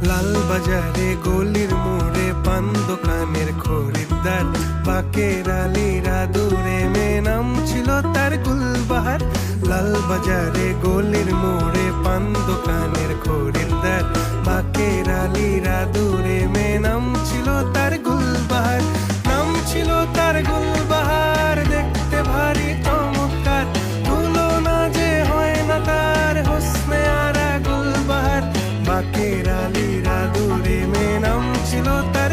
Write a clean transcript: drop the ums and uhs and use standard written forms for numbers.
লাল বাজারে গলির মোড়ে পান দোকানের খরিদ্দার, বাকের আলীরা দূরে মেয়ে নাম ছিল তার গুলবাহার। লাল বাজারে গলির মোড়ে পান দোকানের খরিদ্দার, বাকের আলীরা দূরে মেয়ে নাম ছিল তার গুলবাহার। নাম ছিল তার গুলবাহার, দেখতে ভারী চমৎকার, তুলনা যে হয় না তার হোসনে আরা গুলবাহার। বাকের আলীরা দূরে মেয়ে নাম ছিল তার